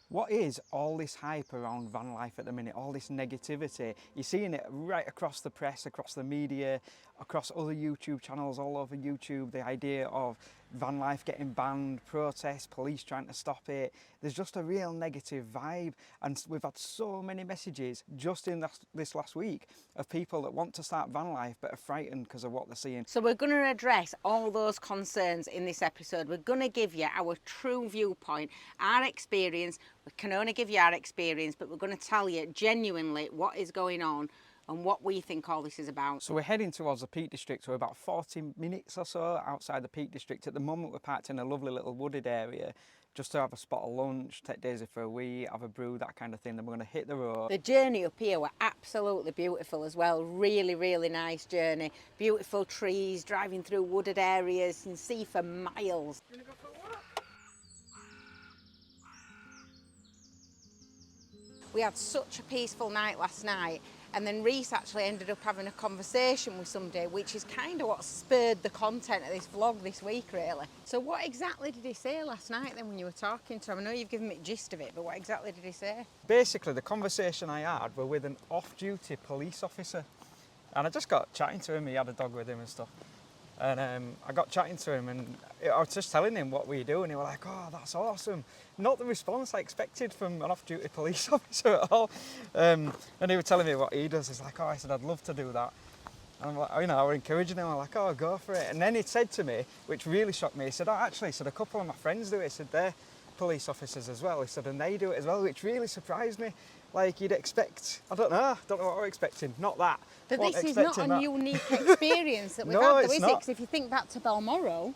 What is all this hype around van life at the minute, all this negativity? You're seeing it right across the press, across the media, across other YouTube channels all over YouTube, the idea of van life getting banned, protests, police trying to stop it. There's just a real negative vibe, and we've had so many messages just in this last week of people that want to start van life but are frightened because of what they're seeing. So we're going to address all those concerns in this episode. We're going to give you our true viewpoint, our experience. We can only give you our experience, but we're going to tell you genuinely what is going on and what we think all this is about. So we're heading towards the Peak District. We're about 40 minutes or so outside the Peak District. At the moment we're parked in a lovely little wooded area just to have a spot of lunch, take Daisy for a wee, have a brew, that kind of thing. Then we're going to hit the road. The journey up here were absolutely beautiful as well. Really, really nice journey. Beautiful trees, driving through wooded areas. You can see for miles. You want to go for a walk? We had such a peaceful night last night, and then Reese actually ended up having a conversation with somebody, which is kind of what spurred the content of this vlog this week, really. So what exactly did he say last night then when you were talking to him? I know you've given me the gist of it, but what exactly did he say? Basically, the conversation I had were with an off-duty police officer, and I just got chatting to him. He had a dog with him and stuff. And I got chatting to him, and I was just telling him what we do, and he was like, "Oh, that's awesome." Not the response I expected from an off-duty police officer at all. And he was telling me what he does. He's like, "Oh," I said, "I'd love to do that." And I'm like, I was encouraging him. I'm like, "Oh, go for it." And then he said to me, which really shocked me, he said, "Oh, actually," he said, "a couple of my friends do it." He said, "They're police officers as well." He said, "And they do it as well," which really surprised me. Like, you'd expect, I don't know what we're expecting, not that. But Wasn't this is not expecting a that. unique experience that we've No, had, though, it's is it? not. Because if you think back to Balmoral,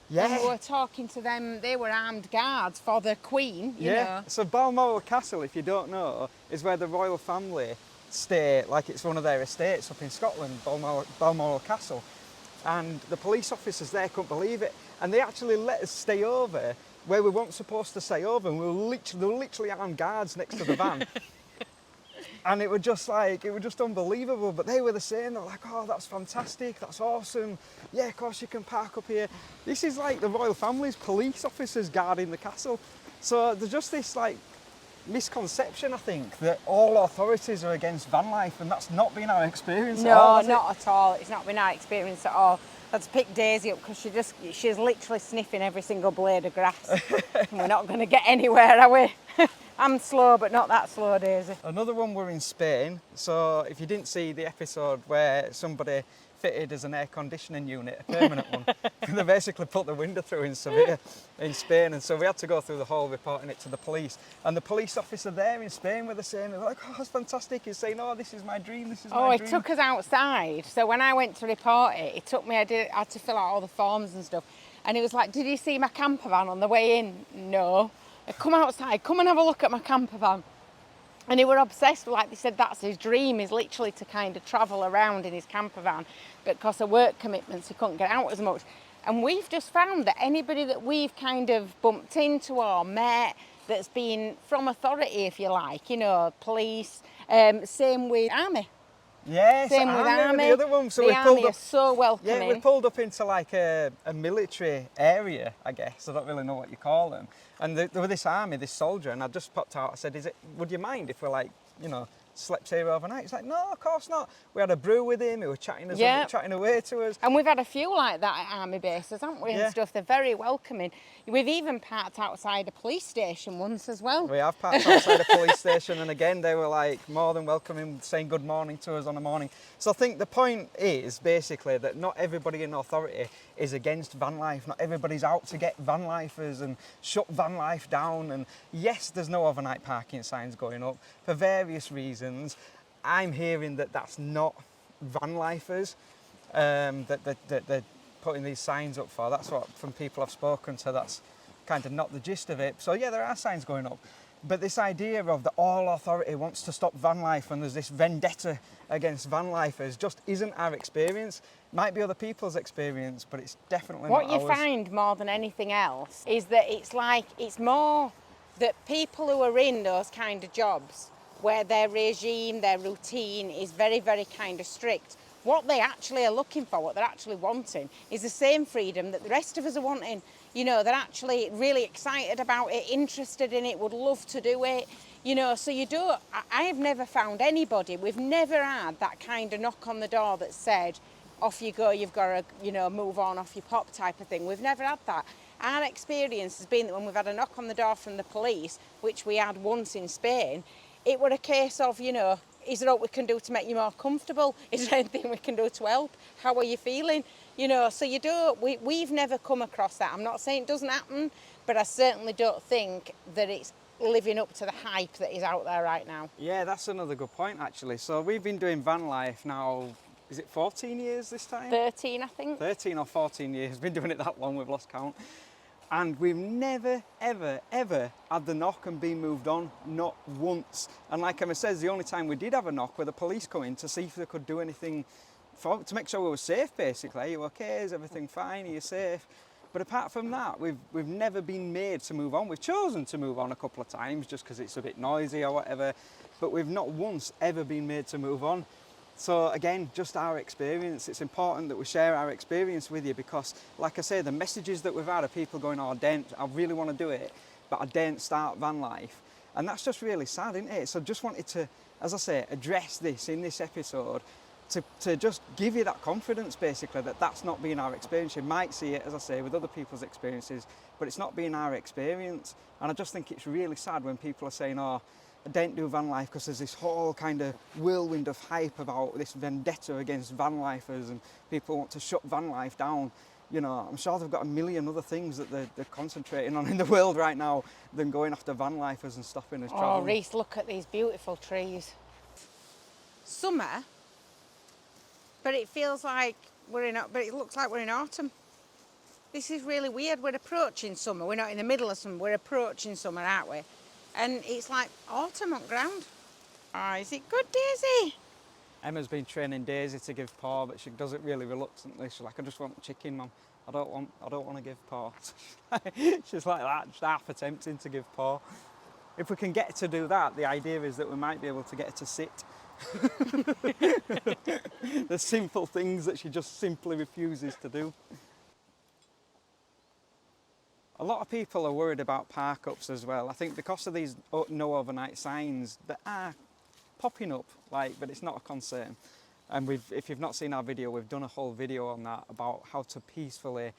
Yeah. and we were talking to them, they were armed guards for the Queen, you know. So Balmoral Castle, if you don't know, is where the royal family stay, like it's one of their estates up in Scotland, Balmoral Castle. And the police officers there couldn't believe it. And they actually let us stay over where we weren't supposed to stay over, and there were literally armed guards next to the van. And it was just unbelievable. But they were the same. They were like, "Oh, that's fantastic. That's awesome. Yeah, of course you can park up here." This is like the royal family's police officers guarding the castle. So there's just this like misconception, I think, that all authorities are against van life, and that's not been our experience at all, No, has it? not at all. It's not been our experience at all. I had to pick Daisy up because she's literally sniffing every single blade of grass. And we're not going to get anywhere, are we? I'm slow, but not that slow, Daisy. Another one, we're in Spain. So if you didn't see the episode where somebody fitted as an air conditioning unit, a permanent one, they basically put the window through in Sevilla in Spain, and so we had to go through the whole reporting it to the police. And the police officer there in Spain were the same. They were like, "Oh, that's fantastic." He's saying, "Oh, this is my dream, this is my dream." He took us outside. So when I went to report it, it took me, I had to fill out all the forms and stuff. And he was like, "Did you see my camper van on the way in?" "No." "Come outside, come and have a look at my camper van." And he were obsessed with, like they said, that's his dream, is literally to kind of travel around in his camper van. But because of work commitments, he couldn't get out as much. And we've just found that anybody that we've kind of bumped into or met that's been from authority, if you like, you know, police, same with Army. Yes, Same with Army. the other one. So the we Army pulled are up. so welcoming. Yeah, we pulled up into like a military area, I guess. I don't really know what you call them. And there was this army, this soldier, and I just popped out. I said, would you mind if we're like, slept here overnight? He's like, "No, of course not." We had a brew with him. He was chatting away to us. And we've had a few like that at Army bases, haven't we, Yeah. and stuff. They're very welcoming. We've even parked outside a police station once as well. We have parked outside a police station, and again, they were like more than welcoming, saying good morning to us on the morning. So I think the point is basically that not everybody in authority is against van life. Not everybody's out to get van lifers and shut van life down. And yes, there's no overnight parking signs going up for various reasons. I'm hearing that that's not van lifers that they're putting these signs up for. That's what, from people I've spoken to, that's kind of not the gist of it. So yeah, there are signs going up. But this idea of that all authority wants to stop van life and there's this vendetta against van lifers just isn't our experience. Might be other people's experience, but it's definitely not ours. What you find more than anything else is that it's more that people who are in those kind of jobs where their regime, their routine is very, very kind of strict, what they actually are looking for, what they're actually wanting, is the same freedom that the rest of us are wanting. you know, they're actually really excited about it, interested in it, would love to do it, you know. So you don't, I have never found anybody, we've never had that kind of knock on the door that said, off you go, you've got to, you know, move on off your pop type of thing. We've never had that. Our experience has been that when we've had a knock on the door from the police, which we had once in Spain, it were a case of, you know, is there what we can do to make you more comfortable? Is there anything we can do to help? How are you feeling? You know, so you don't, we've never come across that. I'm not saying it doesn't happen, but I certainly don't think that it's living up to the hype that is out there right now. Yeah, that's another good point actually. So we've been doing van life now, is it 14 years this time? 13, I think. 13 or 14 years, been doing it that long, we've lost count. And we've never, ever, ever had the knock and been moved on, not once. And like Emma says, the only time we did have a knock were the police coming to see if they could do anything to make sure we were safe basically. Are you okay? Is everything fine? Are you safe? But apart from that, we've never been made to move on. We've chosen to move on a couple of times just because it's a bit noisy or whatever, but we've not once ever been made to move on. So again, just our experience. It's important that we share our experience with you because, like I say, the messages that we've had are people going, oh, I really want to do it, but I daren't start van life. And that's just really sad, isn't it? So just wanted to, as I say, address this in this episode to just give you that confidence, basically, that that's not been our experience. You might see it, as I say, with other people's experiences, but it's not been our experience. And I just think it's really sad when people are saying, oh, I don't do van life because there's this whole kind of whirlwind of hype about this vendetta against van lifers and people want to shut van life down. You know, I'm sure they've got a million other things that they're concentrating on in the world right now than going after van lifers and stopping us travelling. Oh, Reese, look at these beautiful trees. Summer, but it feels like but it looks like we're in autumn. This is really weird. We're approaching summer. We're not in the middle of summer. We're approaching summer, aren't we? And it's like autumn on ground. Oh, is it good, Daisy? Emma's been training Daisy to give paw, but she does it really reluctantly. She's like, I just want chicken, Mum. I don't want to give paw. She's like that, just half attempting to give paw. If we can get her to do that, the idea is that we might be able to get her to sit. The simple things that she just simply refuses to do. A lot of people are worried about park-ups as well. I think because of these no overnight signs that are popping up, but it's not a concern. And if you've not seen our video, we've done a whole video on that about how to peacefully,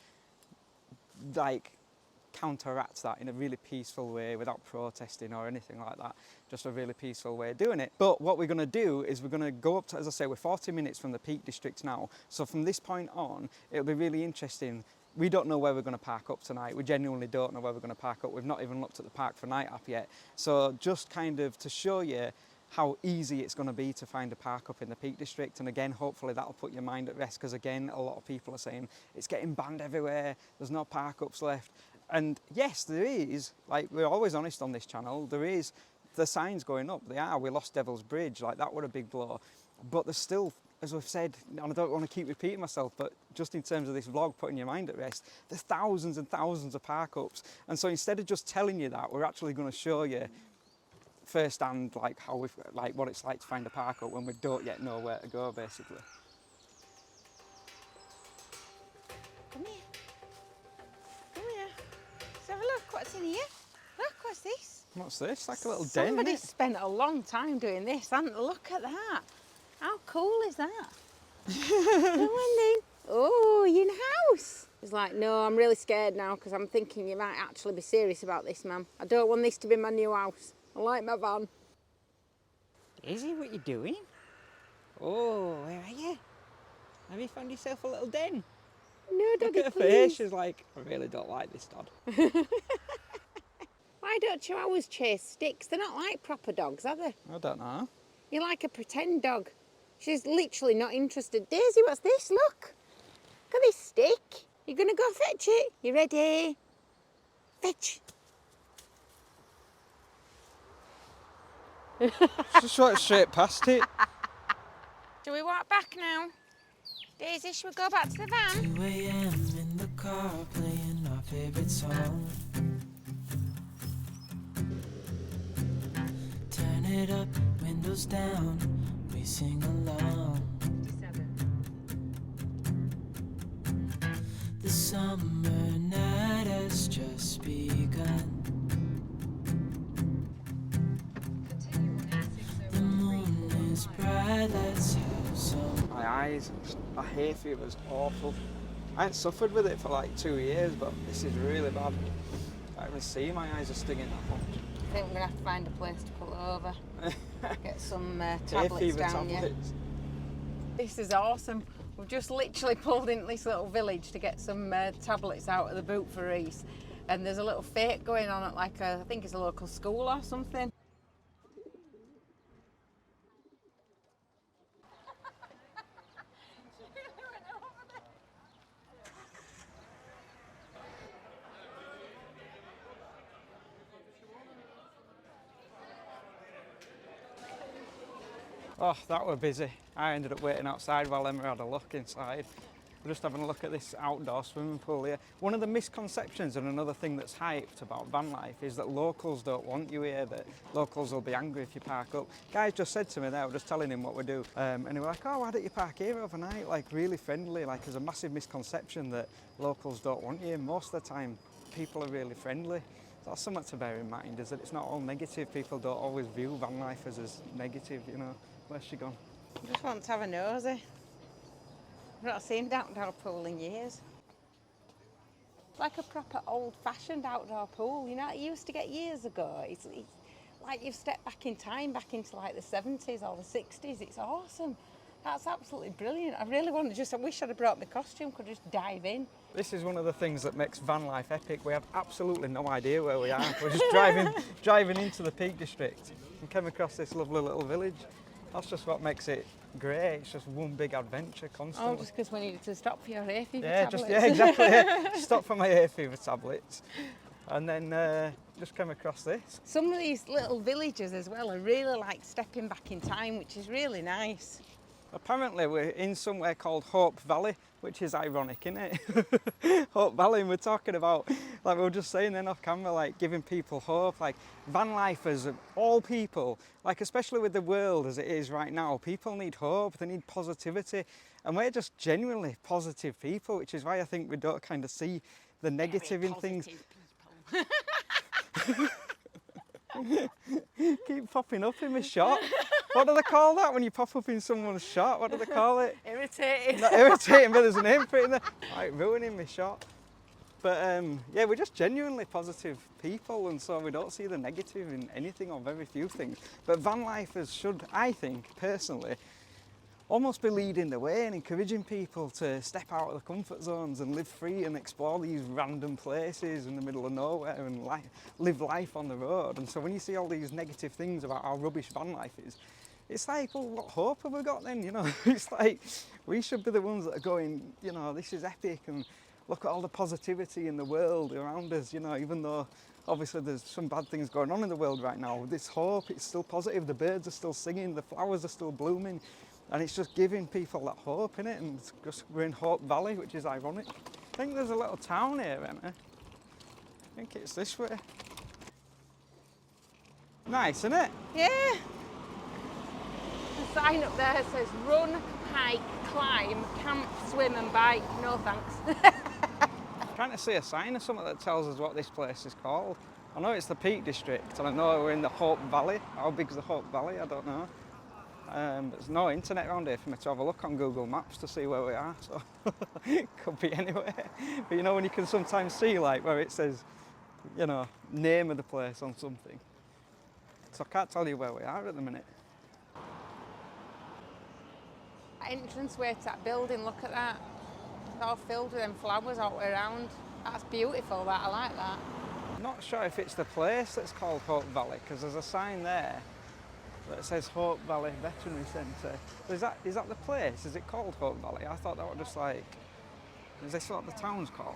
counteract that in a really peaceful way without protesting or anything like that. Just a really peaceful way of doing it. But what we're going to do is we're going to go up to, as I say, we're 40 minutes from the Peak District now. So from this point on, it'll be really interesting. We don't know where we're going to park up tonight. We genuinely don't know where we're going to park up. We've not even looked at the Park for Night app yet. So just kind of to show you how easy it's going to be to find a park up in the Peak District. And again, hopefully that'll put your mind at rest because again, a lot of people are saying it's getting banned everywhere. There's no park ups left. And yes, there is, we're always honest on this channel, there is the signs going up. They are. We lost Devil's Bridge, that were a big blow. But there's still, as we've said, and I don't want to keep repeating myself, but just in terms of this vlog, putting your mind at rest, there's thousands and thousands of park ups. And so instead of just telling you that, we're actually going to show you firsthand, how we've, what it's like to find a park up when we don't yet know where to go, basically. Come here. Come here. Let's have a look. What's in here? Look, what's this? What's this? Like a little den, Somebody isn't it? spent a long time doing this, haven't they? Look at that. How cool is that? Come on then. Oh, you're in the house. He's like, no, I'm really scared now because I'm thinking you might actually be serious about this, ma'am. I don't want this to be my new house. I like my van. Daisy, what you doing? Oh, where are you? Have you found yourself a little den? No, Daddy, Look at her please. face, she's like, I really don't like this, Dad. Why don't chihuahuas chase sticks? They're not like proper dogs, are they? I don't know. You're like a pretend dog. She's literally not interested. Daisy, what's this? Look. Look at this stick. You're going to go fetch it? You ready? Fetch. Just went straight past it. Do we walk back now? Daisy, should we go back to the van? 2 a.m. in the car playing our favorite song. Turn it up, windows down, we sing along. The summer night has is bright, let's have some. My eyes, my hay fever's awful. I ain't suffered with it for like 2 years, but this is really bad. I can't even see my eyes are stinging that much. I think we're going to have to find a place to pull over. Get some Hay tablets fever down you. tablets. This is awesome. We've just literally pulled into this little village to get some tablets out of the boot for Reese. And there's a little fete going on at like I think it's a local school or something. Oh, that were busy. I ended up waiting outside while Emma had a look inside. We're just having a look at this outdoor swimming pool here. One of the misconceptions and another thing that's hyped about van life is that locals don't want you here, that locals will be angry if you park up. Guys just said to me there, I was just telling him what we do, and they were like, oh, why don't you park here overnight? Like, really friendly. Like, there's a massive misconception that locals don't want you. Most of the time, people are really friendly. That's something to bear in mind, is that it's not all negative. People don't always view van lifers as negative, you know. Where's she gone? I just want to have a nosy. I've not seen an outdoor pool in years. It's like a proper old-fashioned outdoor pool, you know, it used to get years ago. It's like you've stepped back in time, back into like the 70s or the 60s. It's awesome. That's absolutely brilliant. I really want to I wish I'd have brought my costume, could just dive in. This is one of the things that makes van life epic. We have absolutely no idea where we are. We're just driving into the Peak District and came across this lovely little village. That's just what makes it great. It's just one big adventure constantly. Oh, just because we needed to stop for your hay fever tablets. tablets. Yeah, exactly. Yeah. Stop for my hay fever tablets. And then just came across this. Some of these little villages as well are really like stepping back in time, which is really nice. Apparently we're in somewhere called Hope Valley, which is ironic, isn't it? Hope Valley, and we're talking about, like we were just saying then off camera, like giving people hope, like van lifers, all people, like especially with the world as it is right now, people need hope, they need positivity, and we're just genuinely positive people, which is why I think we don't kind of see the negative in things. Keep popping up in my shot. What do they call that when you pop up in someone's shot? What do they call it? Irritating. Not irritating, but there's a name for it in there. Like ruining my shot. But yeah, we're just genuinely positive people, and so we don't see the negative in anything or very few things. But van lifers should, I think, personally, almost be leading the way and encouraging people to step out of the comfort zones and live free and explore these random places in the middle of nowhere and live life on the road. And so when you see all these negative things about how rubbish van life is, it's like, well, what hope have we got then, you know? It's like, we should be the ones that are going, you know, this is epic, and look at all the positivity in the world around us, you know, even though obviously there's some bad things going on in the world right now. This hope, it's still positive, the birds are still singing, the flowers are still blooming, and it's just giving people that hope in it, and it's just, we're in Hope Valley, which is ironic. I think there's a little town here, Emma. I think it's this way. Nice, isn't it? Yeah. The sign up there says run, hike, climb, camp, swim and bike. No thanks. Trying to see a sign or something that tells us what this place is called. I know it's the Peak District, and I know we're in the Hope Valley. How big's the Hope Valley? I don't know. There's no internet around here for me to have a look on Google Maps to see where we are, so it could be anywhere. But you know when you can sometimes see like where it says, you know, name of the place on something. So I can't tell you where we are at the minute. Entranceway to that building, look at that. It's all filled with them flowers all the way around. That's beautiful, that, I like that. I'm not sure if it's the place that's called Hope Valley, because there's a sign there that says Hope Valley Veterinary Centre. Is that the place? Is it called Hope Valley? I thought that was just like, is this what the town's called?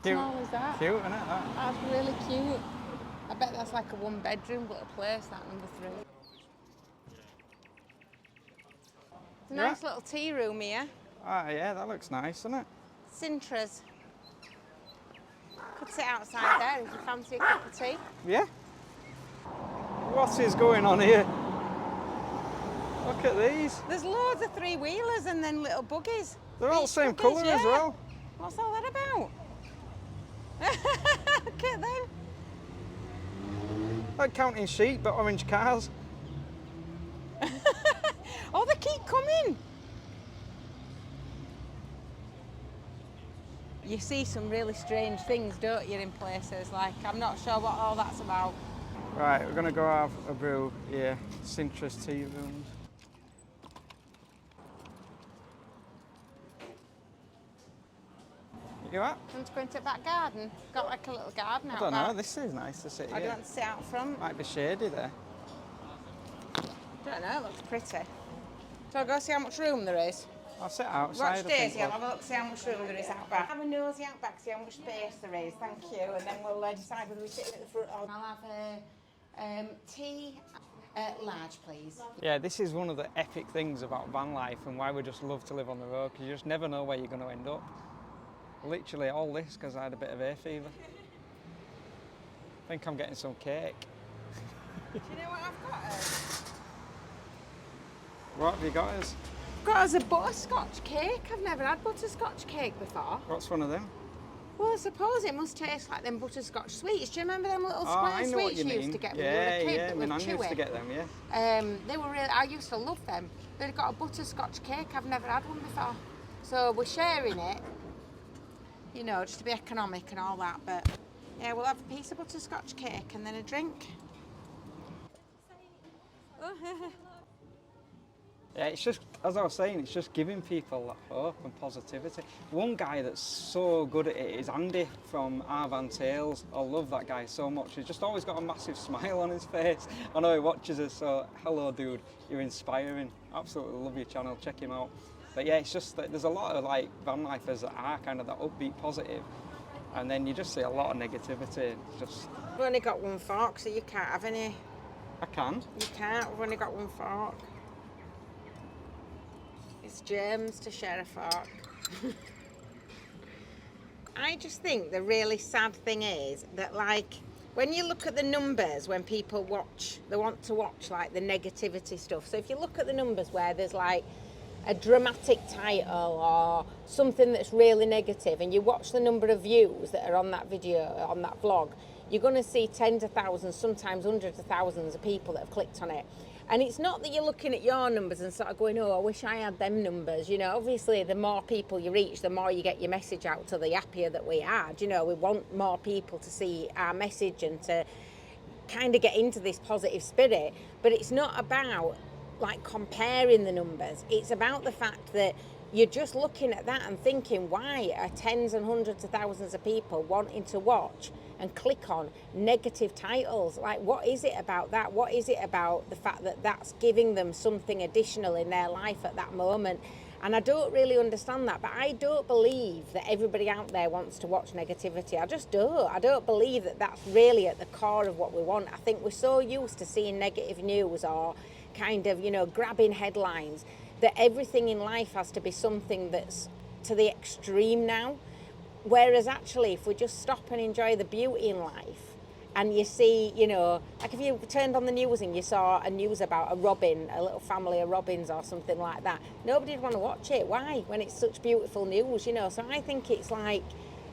Cute. How small is that? Cute, isn't it? That? That's really cute. I bet that's like a one-bedroom little place, that number 3. It's a nice little tea room here. Ah, yeah, that looks nice, doesn't it? Sintras. Could sit outside there if you fancy a cup of tea. Yeah. What is going on here? Look at these. There's loads of 3-wheelers and then little buggies. They're all the Beach same buggies, colour as yeah. well. What's all that about? Look at them. Like counting sheep, but orange cars. you see some really strange things, don't you, in places? Like, I'm not sure what all that's about. Right, we're going to go have a brew here. Cintra's tea rooms. You what? Want to go into the back garden? Got like a little garden out I don't know, back. this is nice to sit Or do you here. want to sit out front? Might be shady there. Don't know, it looks pretty. So I'll go see how much room there is. I'll sit outside. Watch Daisy, I'll have a look, see how much room there is out back. Have a nosy out back, see how much space there is, thank you, and then we'll decide whether we sit at the front or... I'll have a tea large, please. Yeah, this is one of the epic things about van life and why we just love to live on the road, because you just never know where you're going to end up. Literally all this because I had a bit of hay fever. I think I'm getting some cake. Do you know what I've got us? What have you got us? I've got us a butterscotch cake. I've never had butterscotch cake before. What's one of them? Well, I suppose it must taste like them butterscotch sweets. Do you remember them little square I know what sweets you you used mean. to get when you were a kid? Yeah, that my were nan used to chewy? get them, yeah. They were really, I used to love them. They've got a butterscotch cake. I've never had one before. So we're sharing it, you know, just to be economic and all that. But yeah, we'll have a piece of butterscotch cake and then a drink. Yeah, it's just, as I was saying, it's just giving people that hope and positivity. One guy that's so good at it is Andy from Our Van Tales. I love that guy so much. He's just always got a massive smile on his face. I know he watches us, so hello dude, you're inspiring. Absolutely love your channel, check him out. But yeah, it's just that there's a lot of like van lifers that are kind of that upbeat positive, and then you just see a lot of negativity. It's just... We've only got one fork, so you can't have any. I can. You can't, we've only got one fork. It's germs to share a fork. I just think the really sad thing is that, like, when you look at the numbers, when people watch, they want to watch like the negativity stuff. So if you look at the numbers where there's like a dramatic title or something that's really negative, and you watch the number of views that are on that video, on that vlog, you're going to see tens of thousands, sometimes hundreds of thousands of people that have clicked on it. And it's not that you're looking at your numbers and sort of going, oh, I wish I had them numbers. You know, obviously the more people you reach, the more you get your message out to, the happier that we are. You know, we want more people to see our message and to kind of get into this positive spirit. But it's not about like comparing the numbers. It's about the fact that you're just looking at that and thinking, why are tens and hundreds of thousands of people wanting to watch and click on negative titles? Like, what is it about that? What is it about the fact that that's giving them something additional in their life at that moment? And I don't really understand that, but I don't believe that everybody out there wants to watch negativity. I just don't. I don't believe that that's really at the core of what we want. I think we're so used to seeing negative news or kind of, you know, grabbing headlines, that everything in life has to be something that's to the extreme now. Whereas actually, if we just stop and enjoy the beauty in life, and you see, you know, like if you turned on the news and you saw a news about a robin, a little family of robins or something like that, nobody'd want to watch it. Why? When it's such beautiful news, you know. So I think it's like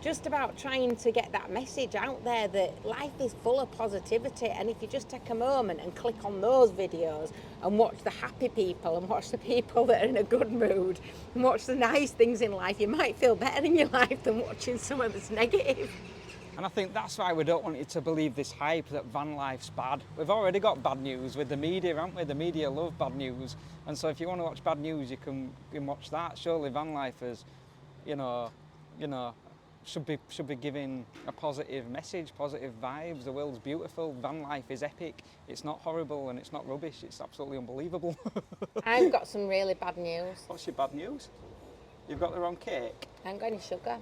just about trying to get that message out there that life is full of positivity, and if you just take a moment and click on those videos and watch the happy people and watch the people that are in a good mood and watch the nice things in life, you might feel better in your life than watching someone that's negative. And I think that's why we don't want you to believe this hype that van life's bad. We've already got bad news with the media, haven't we? The media love bad news. And so if you want to watch bad news, you can watch that. Surely van lifers, you know, should be giving a positive message, positive vibes. The world's beautiful. Van life is epic. It's not horrible and it's not rubbish. It's absolutely unbelievable. I've got some really bad news. What's your bad news? You've got the wrong cake. I haven't got any sugar.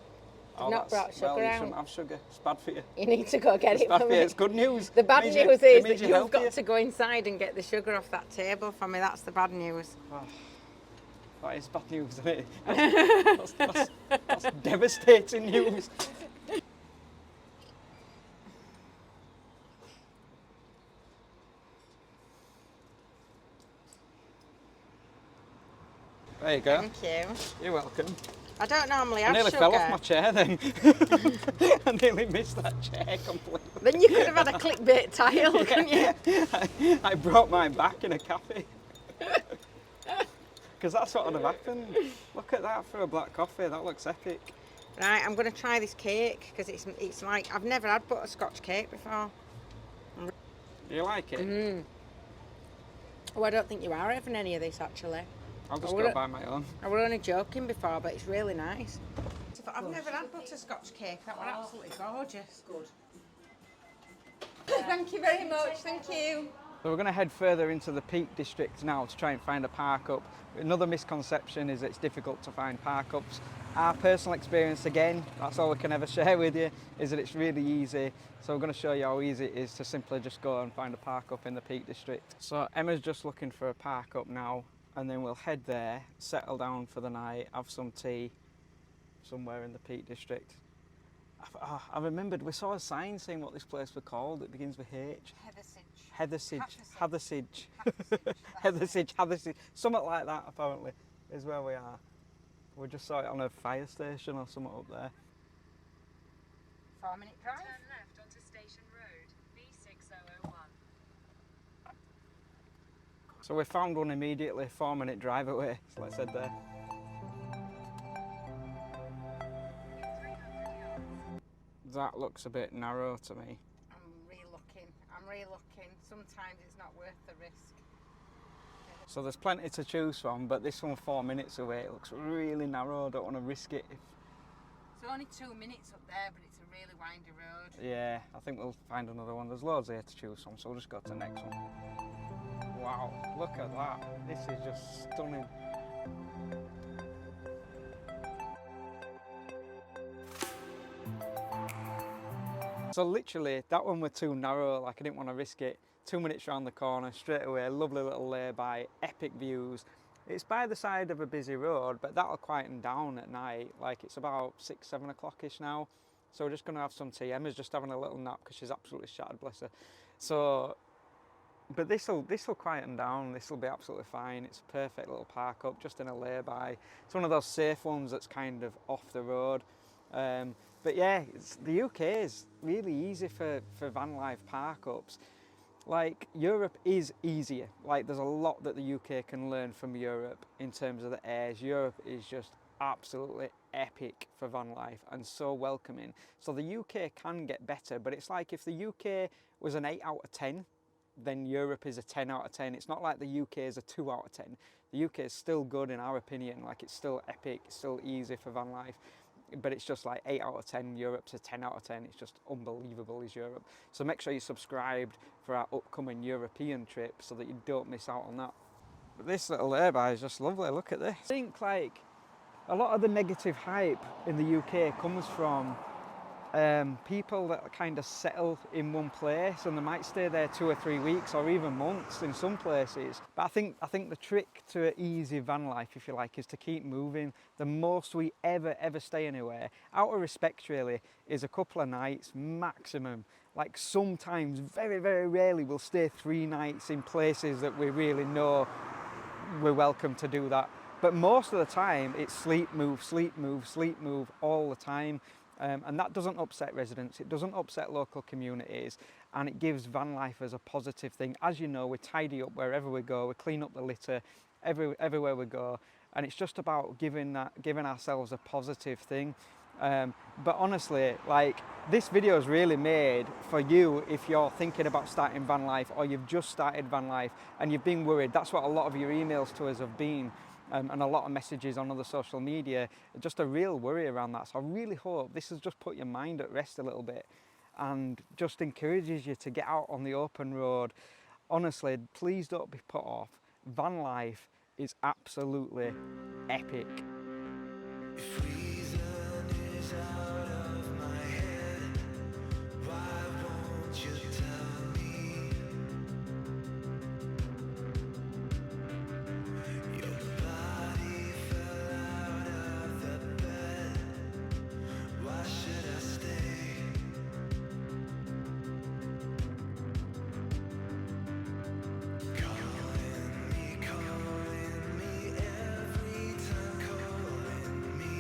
I've Oh, not brought sugar well, you out. shouldn't have sugar. It's bad for you. You need to go get It's it bad for for you. me. It's good news. The bad Means news it is means that you're you've got healthier. to go inside and get the sugar off that table for me. That's the bad news. Oh, that is bad news, isn't it? That's devastating news. There you go. Thank you. You're welcome. I don't normally I have nearly sugar. fell off my chair then. I nearly missed that chair completely. Then you could have had a clickbait title, couldn't you? I brought mine back in a cafe. Because that's what would have happened. Look at that for a black coffee. That looks epic. Right, I'm going to try this cake because it's like, I've never had butterscotch cake before. Do you like it? Oh, I don't think you are having any of this actually. I'll just go buy my own. I was only joking before, but it's really nice. I've never had butterscotch cake. That was absolutely gorgeous. Good. Thank you very much. Thank you. So we're going to head further into the Peak District now to try and find a park up. Another misconception is it's difficult to find park ups. Our personal experience, again, that's all we can ever share with you, is that it's really easy. So we're going to show you how easy it is to simply just go and find a park up in the Peak District. So Emma's just looking for a park up now, and then we'll head there, settle down for the night, have some tea somewhere in the Peak District. I remembered we saw a sign saying what this place was called. It begins with H. Heathersage, something like that apparently is where we are. We just saw it on a fire station or something up there. 4-minute drive. Turn left onto Station Road, B6001. So we found one immediately, 4-minute drive away, so let's head there. That looks a bit narrow to me. I'm re-looking. Sometimes it's not worth the risk. So there's plenty to choose from, but this one 4 minutes away, it looks really narrow. I don't want to risk it. It's only 2 minutes up there, but it's a really windy road. Yeah, I think we'll find another one. There's loads here to choose from, so we'll just go to the next one. Wow, look at that. This is just stunning. So literally, that one was too narrow, like I didn't want to risk it. 2 minutes round the corner, straight away, lovely little lay-by, epic views. It's by the side of a busy road, but that'll quieten down at night. Like it's about 6, 7 o'clock-ish now. So we're just gonna have some tea. Emma's just having a little nap because she's absolutely shattered, bless her. So, but this'll quieten down, this'll be absolutely fine. It's a perfect little park up, just in a lay-by. It's one of those safe ones that's kind of off the road. But yeah, the UK is really easy for van life park ups. Like Europe is easier. Like there's a lot that the UK can learn from Europe in terms of the airs. Europe is just absolutely epic for van life and so welcoming. So the UK can get better, but it's like if the UK was an 8 out of 10, then Europe is a 10 out of 10. It's not like the UK is a 2 out of 10. The UK is still good in our opinion. Like it's still epic, it's still easy for van life. But it's just like 8 out of 10, Europe's a 10 out of 10. It's just unbelievable is Europe. So make sure you're subscribed for our upcoming European trip so that you don't miss out on that. But this little lay-by is just lovely, look at this. I think like a lot of the negative hype in the UK comes from people that kind of settle in one place and they might stay there 2 or 3 weeks or even months in some places. But I think the trick to an easy van life, if you like, is to keep moving. The most we ever stay anywhere, out of respect really, is a couple of nights maximum. Like sometimes, very rarely, we'll stay 3 nights in places that we really know we're welcome to do that. But most of the time, it's sleep, move all the time. And that doesn't upset residents, it doesn't upset local communities, and it gives van lifers a positive thing. As you know, we tidy up wherever we go, we clean up the litter everywhere we go, and it's just about giving ourselves a positive thing. But honestly, like this video is really made for you if you're thinking about starting van life or you've just started van life and you've been worried. That's what a lot of your emails to us have been. And a lot of messages on other social media, just a real worry around that. So I really hope this has just put your mind at rest a little bit and just encourages you to get out on the open road. Honestly, please don't be put off. Van life is absolutely epic. If reason is out of my head, why won't you tell me? Your body fell out of the bed. Why should I stay? Calling me every time, calling me.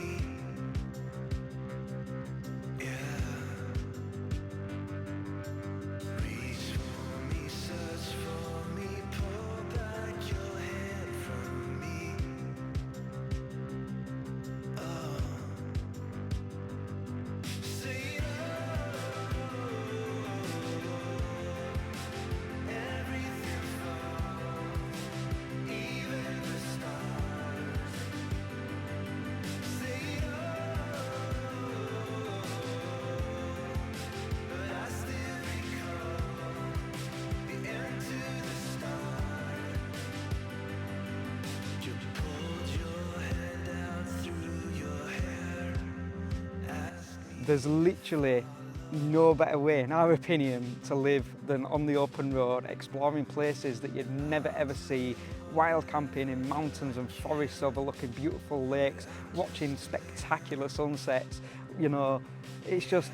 there's literally no better way, in our opinion, to live than on the open road, exploring places that you'd never ever see, wild camping in mountains and forests overlooking beautiful lakes, watching spectacular sunsets. You know, it's just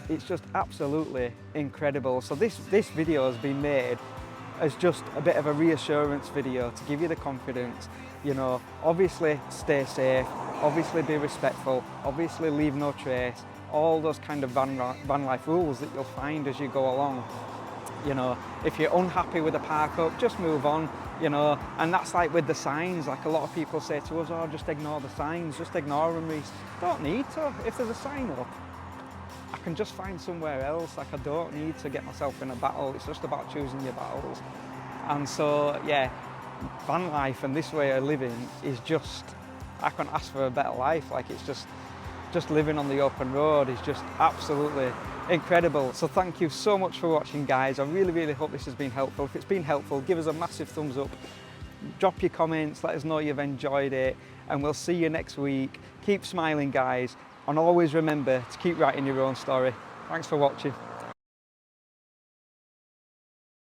absolutely incredible. So this video has been made as just a bit of a reassurance video to give you the confidence. You know, obviously stay safe, obviously be respectful, obviously leave no trace, all those kind of van life rules that you'll find as you go along. You know, if you're unhappy with the park up, just move on, you know. And that's like with the signs, like a lot of people say to us, oh, just ignore the signs, just ignore them, Reese. Don't need to. If there's a sign up, I can just find somewhere else. Like, I don't need to get myself in a battle. It's just about choosing your battles. And so, yeah, van life and this way of living is just, I can't ask for a better life. Like, it's just living on the open road is just absolutely incredible. So thank you so much for watching, guys. I really hope this has been helpful. If it's been helpful, give us a massive thumbs up, drop your comments, let us know you've enjoyed it, and we'll see you next week. Keep smiling, guys, and always remember to keep writing your own story. Thanks for watching.